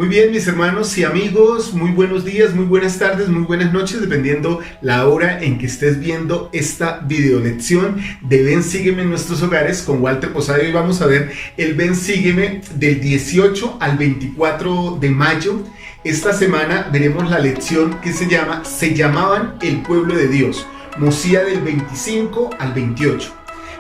Muy bien, mis hermanos y amigos, muy buenos días, muy buenas tardes, muy buenas noches, dependiendo la hora en que estés viendo esta video lección de Ven Sígueme en nuestros hogares con Walter Posada. Hoy vamos a ver el Ven Sígueme del 18 al 24 de mayo. Esta semana veremos la lección que se llamaban el pueblo de Dios, Mosía del 25 al 28.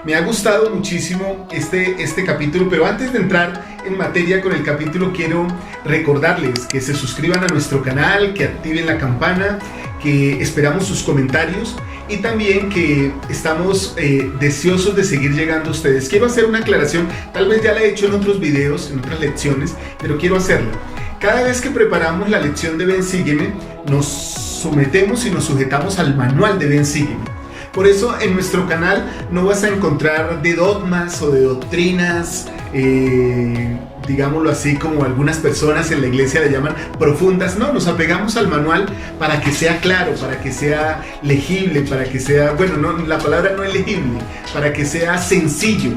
Me ha gustado muchísimo este capítulo, pero antes de entrar en materia con el capítulo, quiero recordarles que se suscriban a nuestro canal, que activen la campana, que esperamos sus comentarios y también que estamos deseosos de seguir llegando a ustedes. Quiero hacer una aclaración, tal vez ya la he hecho en otros videos, en otras lecciones, pero quiero hacerla. Cada vez que preparamos la lección de Ven Sígueme, nos sometemos y nos sujetamos al manual de Ven Sígueme. Por eso en nuestro canal no vas a encontrar de dogmas o de doctrinas, digámoslo así, como algunas personas en la iglesia le llaman profundas. No, nos apegamos al manual para que sea claro, para que sea legible, para que sea, bueno, no, la palabra no es legible, para que sea sencillo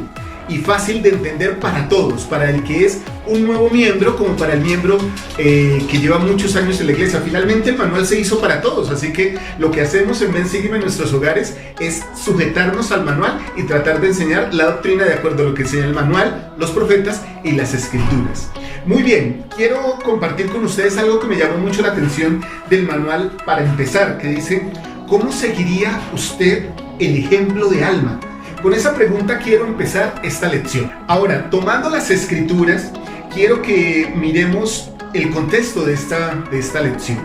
y fácil de entender para todos, para el que es un nuevo miembro como para el miembro que lleva muchos años en la iglesia. Finalmente el manual se hizo para todos, así que lo que hacemos en Ven Sígueme en nuestros hogares es sujetarnos al manual y tratar de enseñar la doctrina de acuerdo a lo que enseña el manual, los profetas y las escrituras. Muy bien, quiero compartir con ustedes algo que me llamó mucho la atención del manual para empezar, que dice: ¿cómo seguiría usted el ejemplo de Alma? Con esa pregunta quiero empezar esta lección. Ahora, tomando las escrituras, quiero que miremos el contexto de esta lección.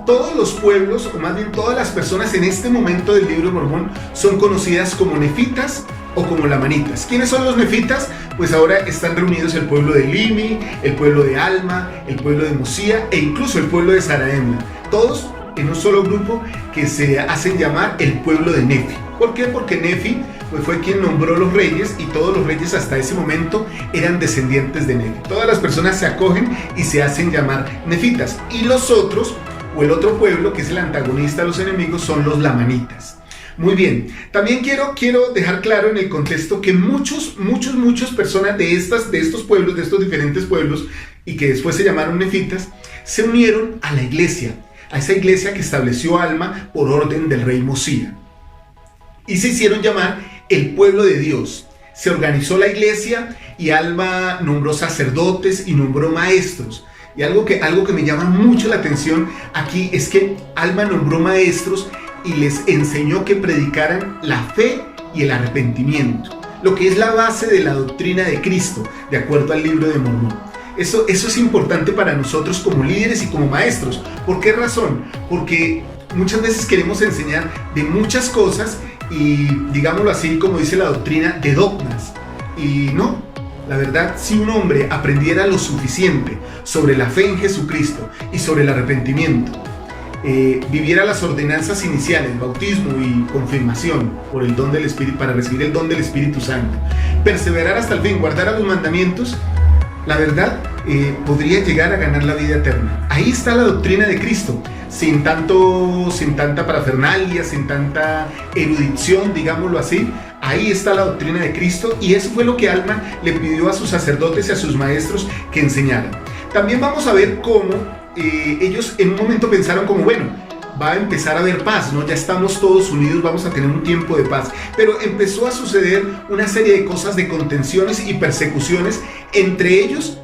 Todos los pueblos, o más bien todas las personas en este momento del libro de Mormón, son conocidas como nefitas o como lamanitas. ¿Quiénes son los nefitas? Pues ahora están reunidos el pueblo de Limi, el pueblo de Alma, el pueblo de Mosía e incluso el pueblo de Zarahemla. Todos en un solo grupo que se hacen llamar el pueblo de Nefi. ¿Por qué? Porque Nefi pues fue quien nombró los reyes y todos los reyes hasta ese momento eran descendientes de Nefi. Todas las personas se acogen y se hacen llamar nefitas. Y los otros, o el otro pueblo que es el antagonista de los enemigos, son los lamanitas. Muy bien, también quiero dejar claro en el contexto que muchas personas de estos pueblos, de estos diferentes pueblos, y que después se llamaron nefitas, se unieron a la iglesia, a esa iglesia que estableció Alma por orden del rey Mosía. Y se hicieron llamar el pueblo de Dios. Se organizó la iglesia y Alma nombró sacerdotes y nombró maestros. Y algo que me llama mucho la atención aquí es que Alma nombró maestros y les enseñó que predicaran la fe y el arrepentimiento, lo que es la base de la doctrina de Cristo, de acuerdo al libro de Mormón. Eso es importante para nosotros como líderes y como maestros. ¿Por qué razón? Porque muchas veces queremos enseñar de muchas cosas y, digámoslo así, como dice la doctrina, de dogmas. Y no, la verdad, si un hombre aprendiera lo suficiente sobre la fe en Jesucristo y sobre el arrepentimiento, viviera las ordenanzas iniciales, bautismo y confirmación por el don del Espíritu, para recibir el don del Espíritu Santo, perseverar hasta el fin, guardar los mandamientos, la verdad, podría llegar a ganar la vida eterna. Ahí está la doctrina de Cristo, sin tanta parafernalia, sin tanta erudición, digámoslo así. Ahí está la doctrina de Cristo y eso fue lo que Alma le pidió a sus sacerdotes y a sus maestros que enseñaran. También vamos a ver cómo ellos en un momento pensaron como, bueno, va a empezar a haber paz, ¿no? Ya estamos todos unidos, vamos a tener un tiempo de paz. Pero empezó a suceder una serie de cosas, de contenciones y persecuciones entre ellos,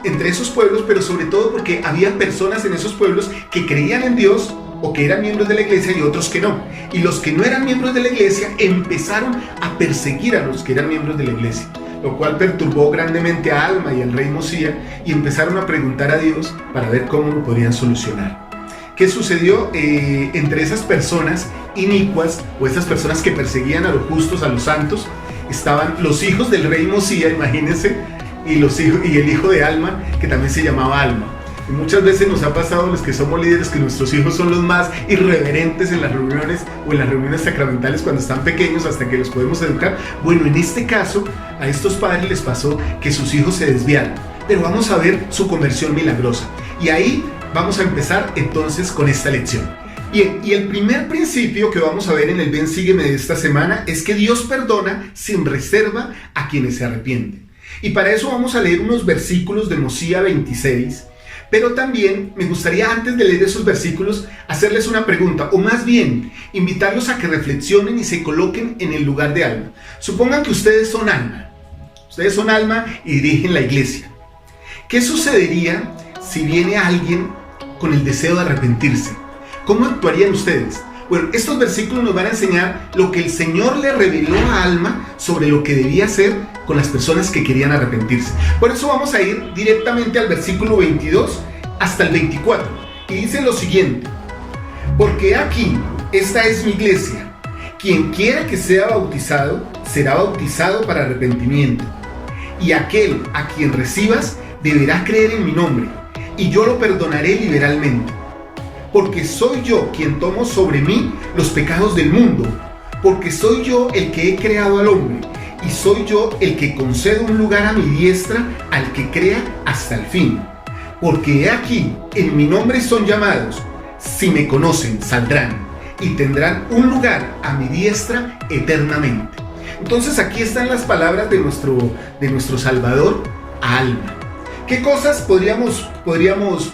entre esos pueblos, pero sobre todo porque había personas en esos pueblos que creían en Dios o que eran miembros de la iglesia y otros que no. Y los que no eran miembros de la iglesia empezaron a perseguir a los que eran miembros de la iglesia, lo cual perturbó grandemente a Alma y al rey Mosía y empezaron a preguntar a Dios para ver cómo lo podrían solucionar. ¿Qué sucedió entre esas personas inicuas o esas personas que perseguían a los justos, a los santos? Estaban los hijos del rey Mosía, imagínense, y el hijo de Alma, que también se llamaba Alma. Y muchas veces nos ha pasado a los que somos líderes que nuestros hijos son los más irreverentes en las reuniones o en las reuniones sacramentales cuando están pequeños hasta que los podemos educar. Bueno, en este caso a estos padres les pasó que sus hijos se desviaron, pero vamos a ver su conversión milagrosa. Y ahí vamos a empezar entonces con esta lección. Bien, y el primer principio que vamos a ver en el Ven Sígueme de esta semana es que Dios perdona sin reserva a quienes se arrepienten. Y para eso vamos a leer unos versículos de Mosía 26, Pero también me gustaría, antes de leer esos versículos, hacerles una pregunta, o más bien, invitarlos a que reflexionen y se coloquen en el lugar de alma. Supongan que ustedes son alma. Ustedes son alma y dirigen la iglesia. ¿Qué sucedería si viene alguien con el deseo de arrepentirse? ¿Cómo actuarían ustedes? Bueno, estos versículos nos van a enseñar lo que el Señor le reveló a Alma sobre lo que debía hacer con las personas que querían arrepentirse. Por eso vamos a ir directamente al versículo 22 hasta el 24. Y dice lo siguiente: porque aquí, esta es mi iglesia. Quien quiera que sea bautizado, será bautizado para arrepentimiento. Y aquel a quien recibas, deberá creer en mi nombre, y yo lo perdonaré liberalmente. Porque soy yo quien tomo sobre mí los pecados del mundo, porque soy yo el que he creado al hombre, y soy yo el que concedo un lugar a mi diestra al que crea hasta el fin. Porque he aquí, en mi nombre son llamados, si me conocen, saldrán, y tendrán un lugar a mi diestra eternamente. Entonces aquí están las palabras de nuestro Salvador a Alma. ¿Qué cosas podríamos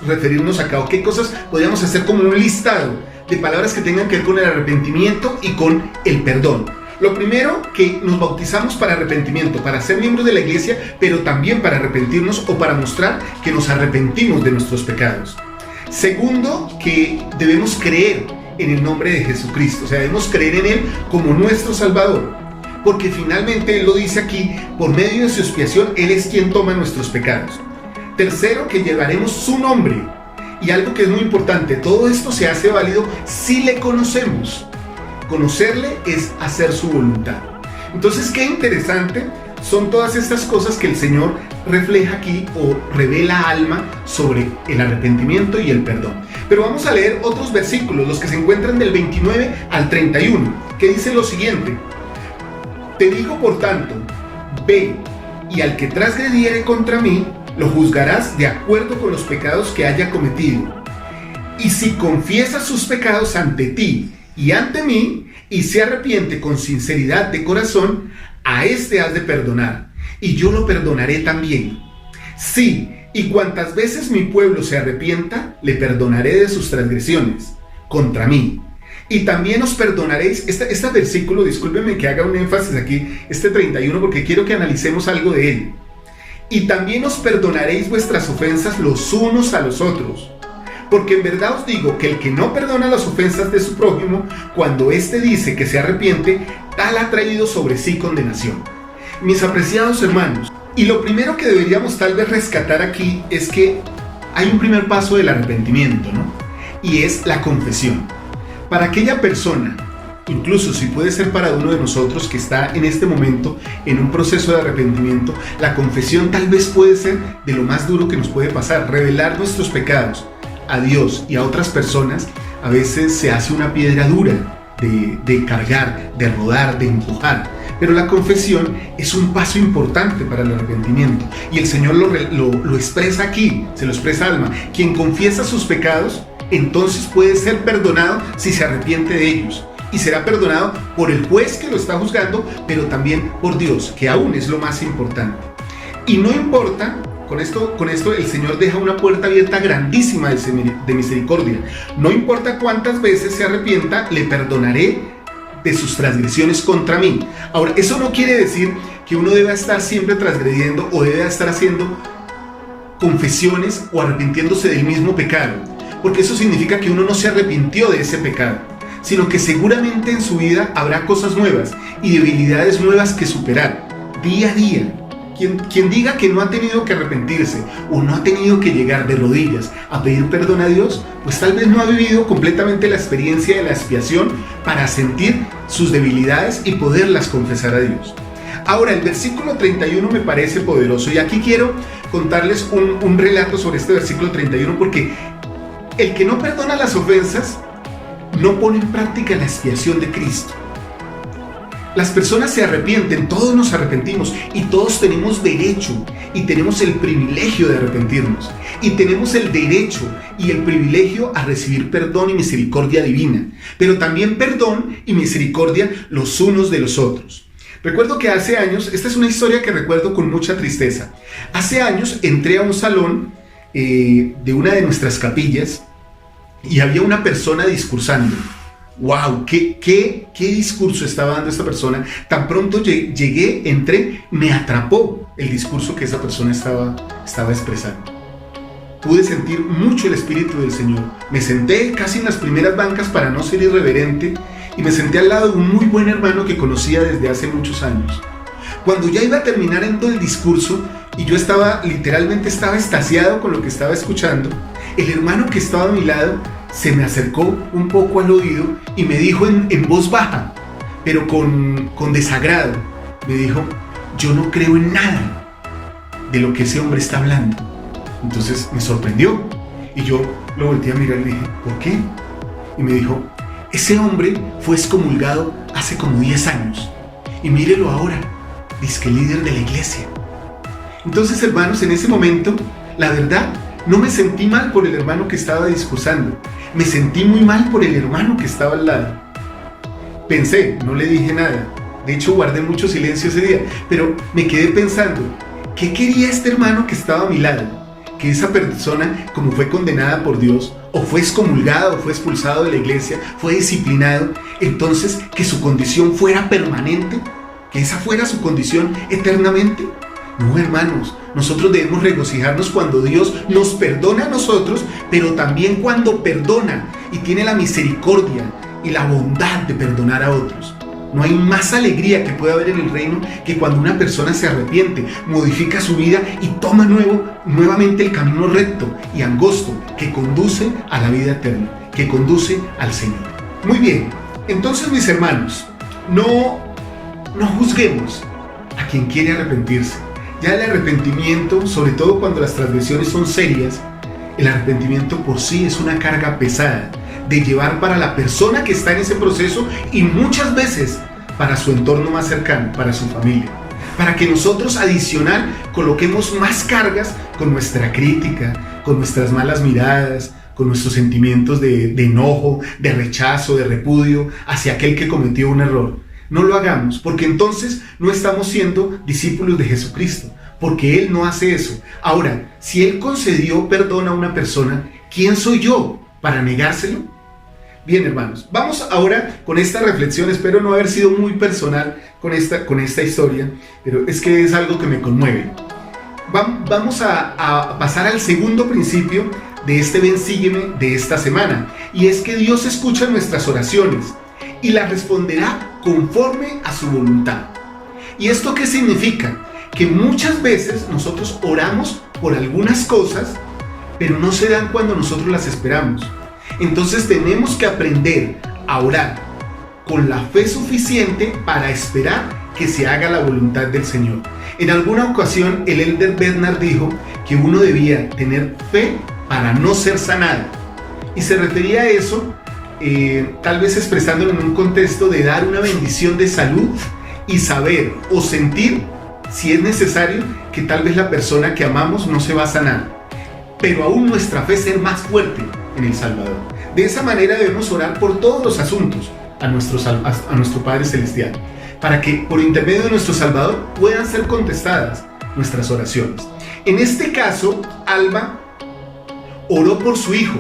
referirnos acá? ¿O qué cosas podríamos hacer como un listado de palabras que tengan que ver con el arrepentimiento y con el perdón? Lo primero, que nos bautizamos para arrepentimiento, para ser miembros de la iglesia, pero también para arrepentirnos o para mostrar que nos arrepentimos de nuestros pecados. Segundo, que debemos creer en el nombre de Jesucristo, o sea, debemos creer en Él como nuestro Salvador, porque finalmente Él lo dice aquí, por medio de su expiación, Él es quien toma nuestros pecados. Tercero, que llevaremos su nombre. Y algo que es muy importante, todo esto se hace válido si le conocemos. Conocerle es hacer su voluntad. Entonces, qué interesante son todas estas cosas que el Señor refleja aquí o revela a Alma sobre el arrepentimiento y el perdón. Pero vamos a leer otros versículos, los que se encuentran del 29 al 31, que dice lo siguiente: te digo, por tanto, ve, y al que transgrediere contra mí, lo juzgarás de acuerdo con los pecados que haya cometido. Y si confiesa sus pecados ante ti y ante mí, y se arrepiente con sinceridad de corazón, a éste has de perdonar, y yo lo perdonaré también. Sí, y cuantas veces mi pueblo se arrepienta, le perdonaré de sus transgresiones contra mí. Y también os perdonaréis, este versículo, discúlpenme que haga un énfasis aquí, este 31, porque quiero que analicemos algo de él. Y también os perdonaréis vuestras ofensas los unos a los otros. Porque en verdad os digo que el que no perdona las ofensas de su prójimo, cuando éste dice que se arrepiente, tal ha traído sobre sí condenación. Mis apreciados hermanos, y lo primero que deberíamos tal vez rescatar aquí es que hay un primer paso del arrepentimiento, ¿no? Y es la confesión. Para aquella persona, incluso si puede ser para uno de nosotros que está en este momento en un proceso de arrepentimiento, la confesión tal vez puede ser de lo más duro que nos puede pasar. Revelar nuestros pecados a Dios y a otras personas a veces se hace una piedra dura de cargar, de rodar, de empujar. Pero la confesión es un paso importante para el arrepentimiento, y el Señor lo expresa aquí, se lo expresa a Alma. Quien confiesa sus pecados, entonces puede ser perdonado si se arrepiente de ellos, y será perdonado por el juez que lo está juzgando, pero también por Dios, que aún es lo más importante. Y no importa, con esto el Señor deja una puerta abierta grandísima de misericordia. No importa cuántas veces se arrepienta, le perdonaré de sus transgresiones contra mí. Ahora, eso no quiere decir que uno deba estar siempre transgrediendo o deba estar haciendo confesiones o arrepintiéndose del mismo pecado, porque eso significa que uno no se arrepintió de ese pecado, sino que seguramente en su vida habrá cosas nuevas y debilidades nuevas que superar día a día. Quien diga que no ha tenido que arrepentirse o no ha tenido que llegar de rodillas a pedir perdón a Dios, pues tal vez no ha vivido completamente la experiencia de la expiación para sentir sus debilidades y poderlas confesar a Dios. Ahora, el versículo 31 me parece poderoso, y aquí quiero contarles un relato sobre este versículo 31, porque el que no perdona las ofensas no pone en práctica la expiación de Cristo. Las personas se arrepienten, todos nos arrepentimos, y todos tenemos derecho y tenemos el privilegio de arrepentirnos, y tenemos el derecho y el privilegio a recibir perdón y misericordia divina, pero también perdón y misericordia los unos de los otros. Recuerdo que hace años, esta es una historia que recuerdo con mucha tristeza, hace años entré a un salón de una de nuestras capillas y había una persona discursando. ¡Wow! ¿Qué discurso estaba dando esta persona? Tan pronto llegué, entré, me atrapó el discurso que esa persona estaba expresando. Pude sentir mucho el Espíritu del Señor. Me senté casi en las primeras bancas para no ser irreverente y me senté al lado de un muy buen hermano que conocía desde hace muchos años. Cuando ya iba a terminar en todo el discurso y yo literalmente estaba extasiado con lo que estaba escuchando, el hermano que estaba a mi lado se me acercó un poco al oído y me dijo en voz baja, pero con desagrado, me dijo: yo no creo en nada de lo que ese hombre está hablando. Entonces me sorprendió y yo lo volteé a mirar y le dije: ¿por qué? Y me dijo: ese hombre fue excomulgado hace como 10 años y mírelo ahora, dizque líder de la iglesia. Entonces, hermanos, en ese momento, la verdad, no me sentí mal por el hermano que estaba discursando, me sentí muy mal por el hermano que estaba al lado. Pensé, no le dije nada, de hecho guardé mucho silencio ese día, pero me quedé pensando, ¿qué quería este hermano que estaba a mi lado? Que esa persona, como fue condenada por Dios, o fue excomulgado, o fue expulsado de la iglesia, fue disciplinado, entonces que su condición fuera permanente, que esa fuera su condición eternamente. No, hermanos, nosotros debemos regocijarnos cuando Dios nos perdona a nosotros, pero también cuando perdona y tiene la misericordia y la bondad de perdonar a otros. No hay más alegría que pueda haber en el reino que cuando una persona se arrepiente, modifica su vida y toma nuevamente el camino recto y angosto que conduce a la vida eterna, que conduce al Señor. Muy bien, entonces, mis hermanos, no juzguemos a quien quiere arrepentirse. Ya el arrepentimiento, sobre todo cuando las transgresiones son serias, el arrepentimiento por sí es una carga pesada de llevar para la persona que está en ese proceso y muchas veces para su entorno más cercano, para su familia. Para que nosotros adicional coloquemos más cargas con nuestra crítica, con nuestras malas miradas, con nuestros sentimientos de enojo, de rechazo, de repudio hacia aquel que cometió un error. No lo hagamos, porque entonces no estamos siendo discípulos de Jesucristo, porque Él no hace eso. Ahora, si Él concedió perdón a una persona, ¿quién soy yo para negárselo? Bien, hermanos, vamos ahora con esta reflexión. Espero no haber sido muy personal con esta historia, pero es que es algo que me conmueve. Vamos a pasar al segundo principio de este Ven Sígueme de esta semana, y es que Dios escucha nuestras oraciones y las responderá conforme a su voluntad. ¿Y esto qué significa? Que muchas veces nosotros oramos por algunas cosas, pero no se dan cuando nosotros las esperamos. Entonces tenemos que aprender a orar con la fe suficiente para esperar que se haga la voluntad del Señor. En alguna ocasión el elder Bernard dijo que uno debía tener fe para no ser sanado, y se refería a eso tal vez expresándolo en un contexto de dar una bendición de salud y saber o sentir si es necesario que tal vez la persona que amamos no se va a sanar, pero aún nuestra fe ser más fuerte en el Salvador. De esa manera debemos orar por todos los asuntos a nuestro Padre Celestial, para que por intermedio de nuestro Salvador puedan ser contestadas nuestras oraciones. En este caso, Alma oró por su hijo,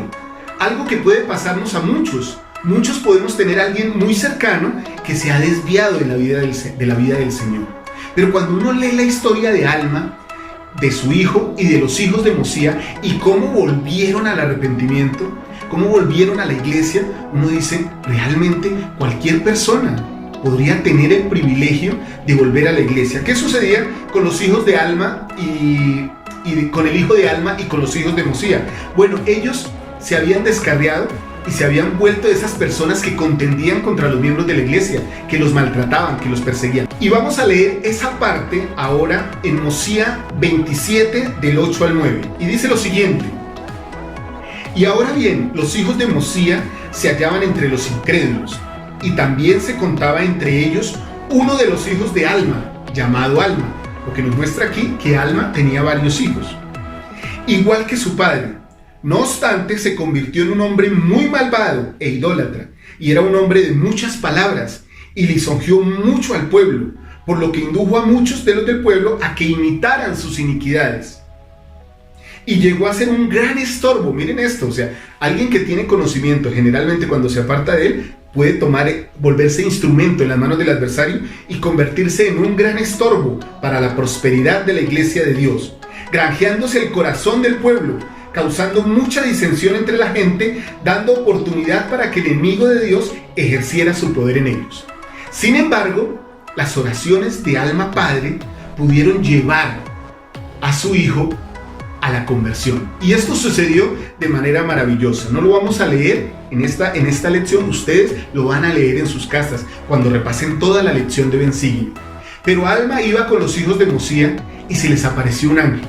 algo que puede pasarnos a muchos. Muchos podemos tener a alguien muy cercano que se ha desviado de la vida del Señor. Pero cuando uno lee la historia de Alma, de su hijo y de los hijos de Mosía, y cómo volvieron al arrepentimiento, cómo volvieron a la iglesia, uno dice, realmente cualquier persona podría tener el privilegio de volver a la iglesia. ¿Qué sucedía con los hijos de Alma y con el hijo de Alma y con los hijos de Mosía? Bueno, ellos se habían descarriado y se habían vuelto de esas personas que contendían contra los miembros de la iglesia, que los maltrataban, que los perseguían. Y vamos a leer esa parte ahora en Mosía 27 del 8 al 9. Y dice lo siguiente: y ahora bien, los hijos de Mosía se hallaban entre los incrédulos, y también se contaba entre ellos uno de los hijos de Alma, llamado Alma, lo que nos muestra aquí que Alma tenía varios hijos, igual que su padre. No obstante, se convirtió en un hombre muy malvado e idólatra, y era un hombre de muchas palabras, y lisonjeó mucho al pueblo, por lo que indujo a muchos de los del pueblo a que imitaran sus iniquidades. y llegó a ser un gran estorbo. Miren esto, o sea, alguien que tiene conocimiento, generalmente cuando se aparta de él, puede volverse instrumento en las manos del adversario y convertirse en un gran estorbo para la prosperidad de la iglesia de Dios, granjeándose el corazón del pueblo, causando mucha disensión entre la gente, dando oportunidad para que el enemigo de Dios ejerciera su poder en ellos. Sin embargo, las oraciones de Alma Padre pudieron llevar a su hijo a la conversión. Y esto sucedió de manera maravillosa. No lo vamos a leer en esta lección, ustedes lo van a leer en sus casas cuando repasen toda la lección de Ben Sígueme. Pero Alma iba con los hijos de Mosía y se les apareció un ángel.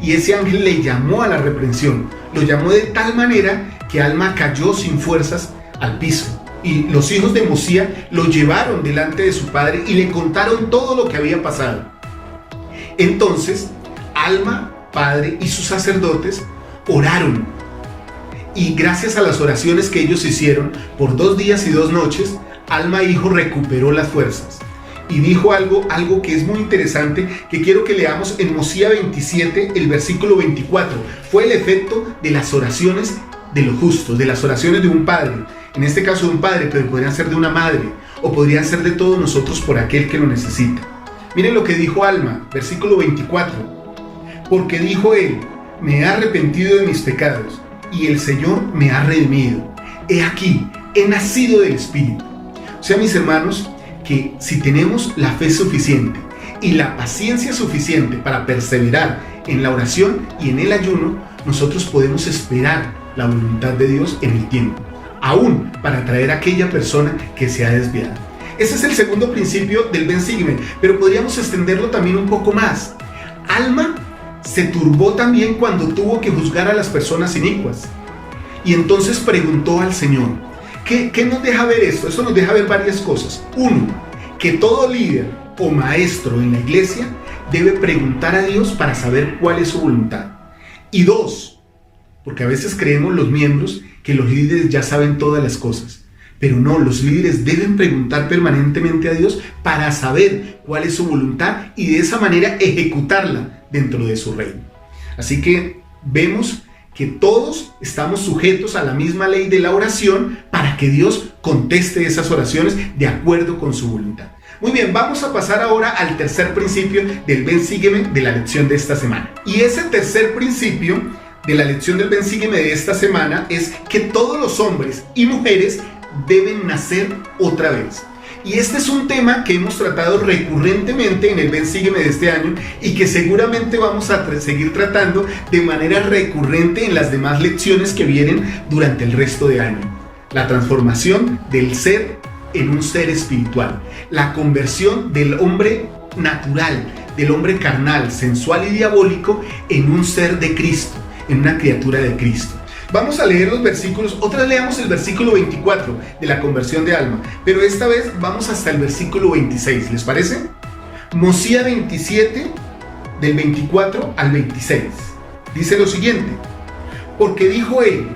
Y ese ángel le llamó a la reprensión. Lo llamó de tal manera que Alma cayó sin fuerzas al piso. Y los hijos de Mosía lo llevaron delante de su padre y le contaron todo lo que había pasado. Entonces, Alma Padre y sus sacerdotes oraron. Y gracias a las oraciones que ellos hicieron por 2 días y 2 noches, Alma Hijo recuperó las fuerzas. Y dijo algo que es muy interesante, que quiero que leamos en Mosía 27, el versículo 24. Fue el efecto de las oraciones de los justos, de las oraciones de un padre. En este caso de un padre, pero podrían ser de una madre, o podrían ser de todos nosotros por aquel que lo necesita. Miren lo que dijo Alma, versículo 24. Porque dijo él, me he arrepentido de mis pecados, y el Señor me ha redimido. He aquí, he nacido del Espíritu. O sea, mis hermanos, que si tenemos la fe suficiente y la paciencia suficiente para perseverar en la oración y en el ayuno, nosotros podemos esperar la voluntad de Dios en el tiempo, aún para traer a aquella persona que se ha desviado. Ese es el segundo principio del Ben Sígueme, pero podríamos extenderlo también un poco más. Alma se turbó también cuando tuvo que juzgar a las personas inicuas. Y entonces preguntó al Señor, ¿qué nos deja ver esto? Esto nos deja ver varias cosas. Uno, que todo líder o maestro en la iglesia debe preguntar a Dios para saber cuál es su voluntad. Y dos, porque a veces creemos los miembros que los líderes ya saben todas las cosas. Pero no, los líderes deben preguntar permanentemente a Dios para saber cuál es su voluntad y de esa manera ejecutarla dentro de su reino. Así que vemos que todos estamos sujetos a la misma ley de la oración para que Dios conteste esas oraciones de acuerdo con su voluntad. Muy bien, vamos a pasar ahora al tercer principio del Ben Sígueme de la lección de esta semana. Y ese tercer principio de la lección del Ben Sígueme de esta semana es que todos los hombres y mujeres deben nacer otra vez. Y este es un tema que hemos tratado recurrentemente en el Ben Sígueme de este año y que seguramente vamos a seguir tratando de manera recurrente en las demás lecciones que vienen durante el resto de año. La transformación del ser en un ser espiritual. La conversión del hombre natural, del hombre carnal, sensual y diabólico en un ser de Cristo, en una criatura de Cristo. Vamos a leer los versículos, otra vez leamos el versículo 24 de la conversión de Alma, pero esta vez vamos hasta el versículo 26, ¿les parece? Mosía 27, del 24 al 26, dice lo siguiente: porque dijo él,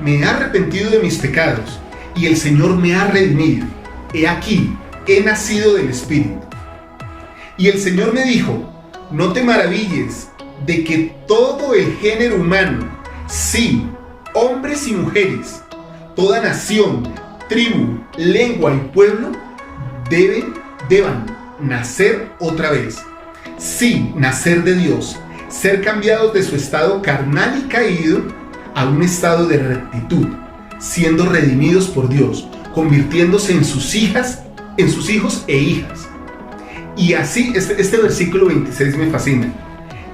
me he arrepentido de mis pecados, y el Señor me ha redimido. He aquí, he nacido del Espíritu. Y el Señor me dijo, no te maravilles de que todo el género humano, sí, hombres y mujeres, toda nación, tribu, lengua y pueblo, deban nacer otra vez. Sí, nacer de Dios, ser cambiados de su estado carnal y caído a un estado de rectitud, siendo redimidos por Dios, convirtiéndose en sus hijos e hijas. Y así, este versículo 26 me fascina.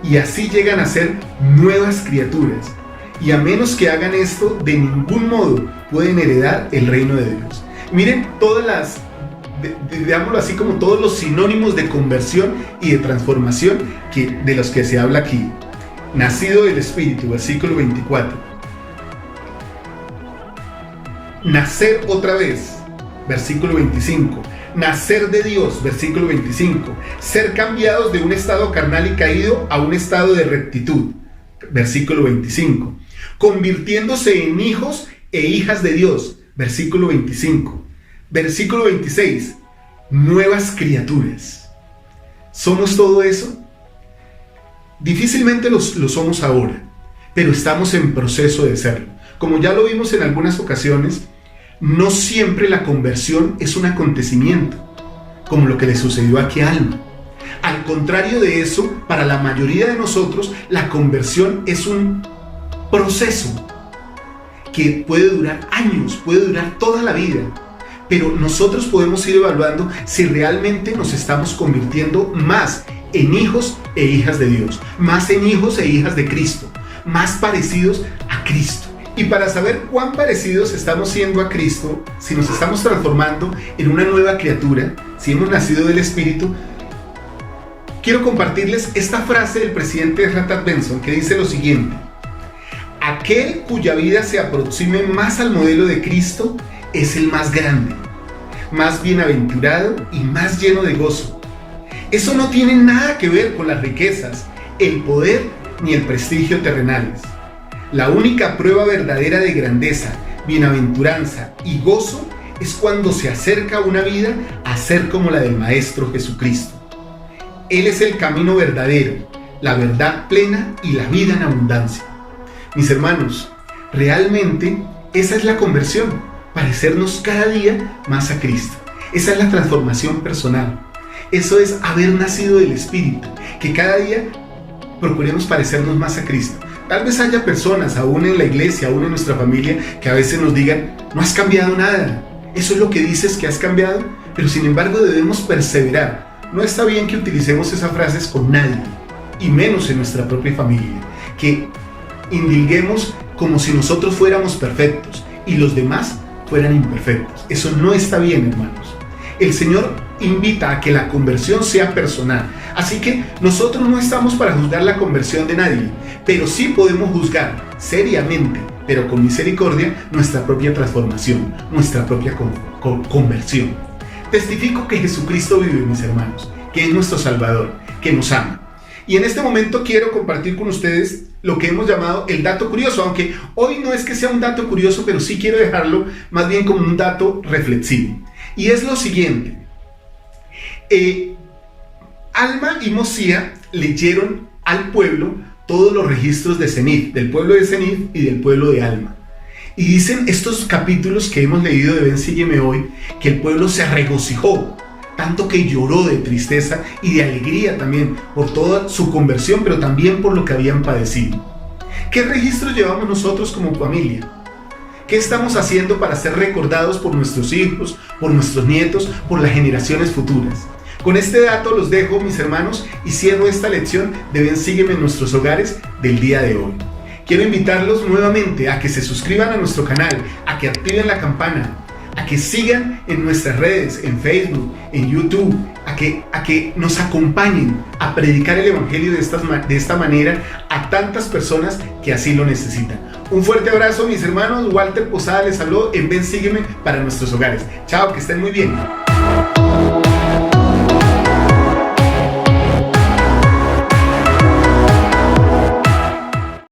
Y así llegan a ser nuevas criaturas. Y a menos que hagan esto, de ningún modo pueden heredar el reino de Dios. Miren todas digámoslo así, como todos los sinónimos de conversión y de transformación de los que se habla aquí. Nacido del Espíritu, versículo 24. Nacer otra vez, versículo 25. Nacer de Dios, versículo 25. Ser cambiados de un estado carnal y caído a un estado de rectitud, versículo 25. Convirtiéndose en hijos e hijas de Dios, versículo 25. Versículo 26. Nuevas criaturas. ¿Somos todo eso? Difícilmente lo somos ahora, pero estamos en proceso de serlo. Como ya lo vimos en algunas ocasiones, no siempre la conversión es un acontecimiento, como lo que le sucedió aquí a Alma. Al contrario de eso, para la mayoría de nosotros, la conversión es un proceso que puede durar años, puede durar toda la vida. Pero nosotros podemos ir evaluando si realmente nos estamos convirtiendo más en hijos e hijas de Dios, más en hijos e hijas de Cristo, más parecidos a Cristo. Y para saber cuán parecidos estamos siendo a Cristo, si nos estamos transformando en una nueva criatura, si hemos nacido del Espíritu, quiero compartirles esta frase del presidente Richard Benson que dice lo siguiente: aquel cuya vida se aproxime más al modelo de Cristo es el más grande, más bienaventurado y más lleno de gozo. Eso no tiene nada que ver con las riquezas, el poder ni el prestigio terrenales. La única prueba verdadera de grandeza, bienaventuranza y gozo es cuando se acerca una vida a ser como la del Maestro Jesucristo. Él es el camino verdadero, la verdad plena y la vida en abundancia. Mis hermanos, realmente esa es la conversión, parecernos cada día más a Cristo. Esa es la transformación personal. Eso es haber nacido del Espíritu, que cada día procuremos parecernos más a Cristo. Tal vez haya personas, aún en la iglesia, aún en nuestra familia, que a veces nos digan: no has cambiado nada, eso es lo que dices que has cambiado, pero sin embargo debemos perseverar. No está bien que utilicemos esas frases con nadie, y menos en nuestra propia familia, que indilguemos como si nosotros fuéramos perfectos y los demás fueran imperfectos. Eso no está bien, hermanos. El Señor invita a que la conversión sea personal, así que nosotros no estamos para juzgar la conversión de nadie, pero sí podemos juzgar seriamente, pero con misericordia, nuestra propia transformación, nuestra propia conversión. Testifico que Jesucristo vive, mis hermanos, que es nuestro Salvador, que nos ama. Y en este momento quiero compartir con ustedes lo que hemos llamado el dato curioso, aunque hoy no es que sea un dato curioso, pero sí quiero dejarlo más bien como un dato reflexivo. Y es lo siguiente: Alma y Mosía leyeron al pueblo todos los registros de Zenith, del pueblo de Zenith y del pueblo de Alma. Y dicen estos capítulos que hemos leído de Ven, Sígueme Hoy, que el pueblo se regocijó, tanto que lloró de tristeza y de alegría también por toda su conversión, pero también por lo que habían padecido. ¿Qué registros llevamos nosotros como familia? ¿Qué estamos haciendo para ser recordados por nuestros hijos, por nuestros nietos, por las generaciones futuras? Con este dato los dejo, mis hermanos, y cierro esta lección de Ven, Sígueme en nuestros hogares del día de hoy. Quiero invitarlos nuevamente a que se suscriban a nuestro canal, a que activen la campana, a que sigan en nuestras redes, en Facebook, en YouTube, a que nos acompañen a predicar el Evangelio de esta manera a tantas personas que así lo necesitan. Un fuerte abrazo, mis hermanos. Walter Posada les habló en Ven, Sígueme para nuestros hogares. Chao, que estén muy bien.